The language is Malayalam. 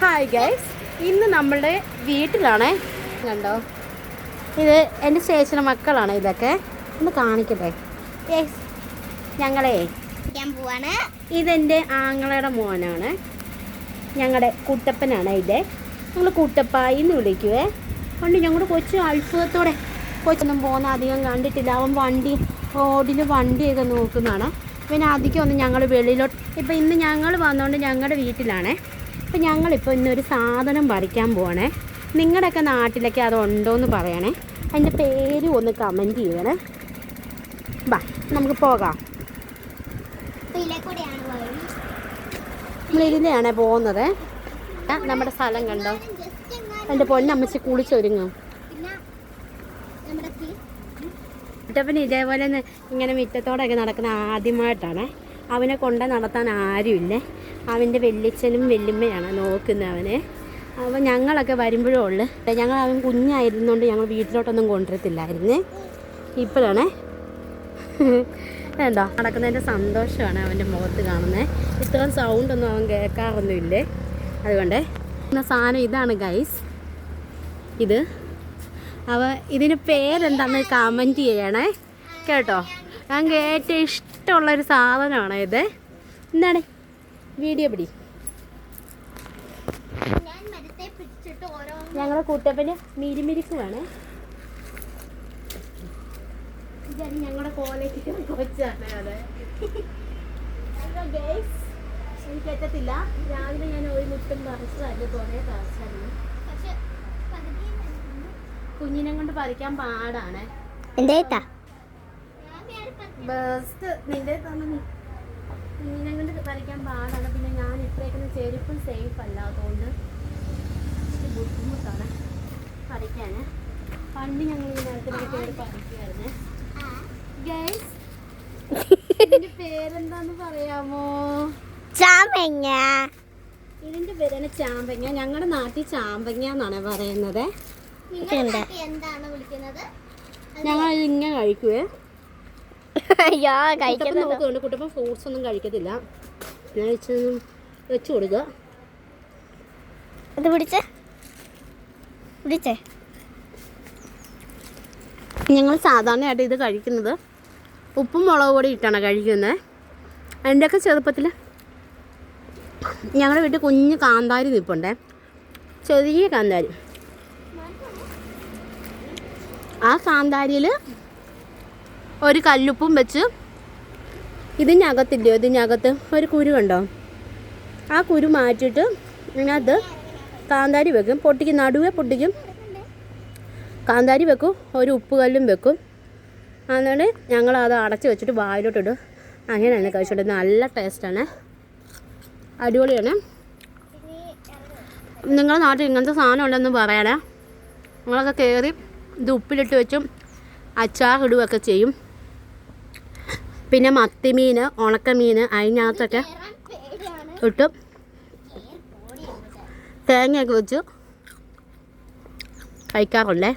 ഹായ് ഗൈസ്, ഇന്ന് നമ്മളുടെ വീട്ടിലാണേ. കണ്ടോ, ഇത് എൻ്റെ ചേച്ചിയുടെ മക്കളാണ്. ഇതൊക്കെ ഒന്ന് കാണിക്കട്ടെ. യെസ്, ഞങ്ങളെ പോവാണ്. ഇതെൻ്റെ ആങ്ങളയുടെ മോനാണ്, ഞങ്ങളുടെ കുട്ടപ്പനാണ്. ഇത് നമ്മൾ കുട്ടപ്പായി എന്ന് വിളിക്കുവേ. കൊണ്ട് ഞങ്ങളുടെ കൊച്ചു അത്ഭുതത്തോടെ, കൊച്ചൊന്നും പോകുന്ന അധികം കണ്ടിട്ടില്ല. അവൻ റോഡിൽ വണ്ടിയൊക്കെ നോക്കുന്നതാണ്. പിന്നെ അധികം ഒന്നും ഞങ്ങൾ വെളിയിലോട്ട്. ഇപ്പം ഇന്ന് ഞങ്ങൾ വന്നുകൊണ്ട് ഞങ്ങളുടെ വീട്ടിലാണേ. അപ്പം ഞങ്ങളിപ്പോൾ ഇന്നൊരു സാധനം പറിക്കാൻ പോവാണേ. നിങ്ങളുടെയൊക്കെ നാട്ടിലൊക്കെ അതുണ്ടോയെന്ന് പറയണേ. അതിൻ്റെ പേര് ഒന്ന് കമൻറ്റ് ചെയ്യണേ. ബാ, നമുക്ക് പോകാം. നമ്മളിതിലെയാണ് പോകുന്നത്. നമ്മുടെ സ്ഥലം കണ്ടോ? എൻ്റെ പൊന്നമ്മച്ചി കുളിച്ചൊരുങ്ങും. കുട്ടപ്പൻ ഇതേപോലെ ഇങ്ങനെ മുറ്റത്തോടെയൊക്കെ നടക്കുന്ന ആദ്യമായിട്ടാണ്. അവനെ കൊണ്ട് നടത്താൻ ആരുമില്ലേ. അവൻ്റെ വെല്ലിച്ചനും വെല്ലുമ്മയാണ് നോക്കുന്നത് അവനെ. അപ്പോൾ ഞങ്ങളൊക്കെ വരുമ്പോഴേ ഉള്ളു. അവൻ കുഞ്ഞായിരുന്നുകൊണ്ട് ഞങ്ങൾ വീട്ടിലോട്ടൊന്നും കൊണ്ടുവരത്തില്ലായിരുന്നേ. ഇപ്പോഴാണേ എന്താ നടക്കുന്നതിൻ്റെ സന്തോഷമാണ് അവൻ്റെ മുഖത്ത് കാണുന്നത്. ഇത്രയും സൗണ്ടൊന്നും അവൻ കേൾക്കാറൊന്നുമില്ലേ. അതുകൊണ്ട് സാധനം ഇതാണ് ഗൈസ്. ഇത് ഇതിന് പേരെന്താണെന്ന് കമൻറ്റ് ചെയ്യണേ കേട്ടോ. ഞങ്ങൾക്ക് ഏറ്റവും ഇഷ്ടമുള്ളൊരു സാധനമാണ് ഇത്. എന്താണ് വീഡിയോ പിടി. ഞങ്ങളുടെ കുട്ടപ്പന് മിരിമിരിക്ക് വേണേ. ഇതാണ് ഞങ്ങളുടെ കോളേജിൽ കൊച്ചാണ്. അതെ, എനിക്ക് എത്തത്തില്ല. രാവിലെ ഞാൻ ഒരു മുട്ടും പറിച്ചതല്ല, കുറേ പറിച്ചായിരുന്നു. കുഞ്ഞിനെ കൊണ്ട് പറിക്കാൻ പാടാണ്. ബെസ്റ്റ് നിന്റെ കുഞ്ഞിനെ കൊണ്ട് പറിക്കാൻ പാടാണ്. പിന്നെ ഞാൻ ഇട്ടേക്കുന്ന ചെരുപ്പും സേഫ് അല്ലാത്തതുകൊണ്ട് ബുദ്ധിമുട്ടാണ് പറിക്കാൻ. പണ്ട് ഞങ്ങൾ ഈ നേരത്തിനൊക്കെ കയറി പറിക്കുമായിരുന്നേ. ഗൈസ്, ഇതിന്റെ പേരെന്താന്ന് പറയാമോ? ചാമ്പങ്ങ. ഇതിന്റെ പേരാണ് ചാമ്പങ്ങ. ഞങ്ങളുടെ നാട്ടിൽ ചാമ്പങ്ങ എന്നാണ് പറയുന്നത്. ഞങ്ങൾ ഇങ്ങനെ കഴിക്കുവേ. നോക്കുന്നുണ്ട്. കുട്ടപ്പൻ ഫ്രൂട്ട്സ് ഒന്നും കഴിക്കത്തില്ല. ഞാൻ വെച്ച് കൊടുക്കുക. ഞങ്ങൾ സാധാരണയായിട്ട് ഇത് കഴിക്കുന്നത് ഉപ്പും മുളക് പൊടി ഇട്ടാണ് കഴിക്കുന്നത്. എൻ്റെയൊക്കെ ചെറുപ്പത്തിൽ ഞങ്ങളുടെ വീട്ടിൽ കുഞ്ഞ് കാന്താരി നിൽപ്പുണ്ടേ, ചെറിയ കാന്താരി. ആ കാന്താരിയിൽ ഒരു കല്ലുപ്പും വെച്ച്, ഇതിനകത്തില്ലയോ, ഇതിനകത്ത് ഒരു കുരു കണ്ടോ, ആ കുരു മാറ്റിയിട്ട് ഇതിനകത്ത് കാന്താരി വെക്കും. പൊട്ടിക്കും, നടുവേ പൊട്ടിക്കും. കാന്താരി വെക്കും, ഒരു ഉപ്പ് കല്ലും വെക്കും. എന്നിട്ട് ഞങ്ങളത് അടച്ച് വെച്ചിട്ട് വായിലോട്ടിടും. അങ്ങനെയാണ് കഴിച്ചോണ്ട്. നല്ല ടേസ്റ്റാണ്, അടിപൊളിയാണ്. നിങ്ങളുടെ നാട്ടിൽ ഇങ്ങനത്തെ സാധനം ഉണ്ടെന്ന് പറയണേ. നിങ്ങളൊക്കെ കയറി ഇത് ഉപ്പിലിട്ട് വെച്ചും അച്ചാറിടുകയൊക്കെ ചെയ്യും. പിന്നെ മത്തിമീൻ, ഉണക്കമീൻ അതിനകത്തൊക്കെ ഇട്ടും തേങ്ങയൊക്കെ വെച്ച് കഴിക്കാറുണ്ടേ.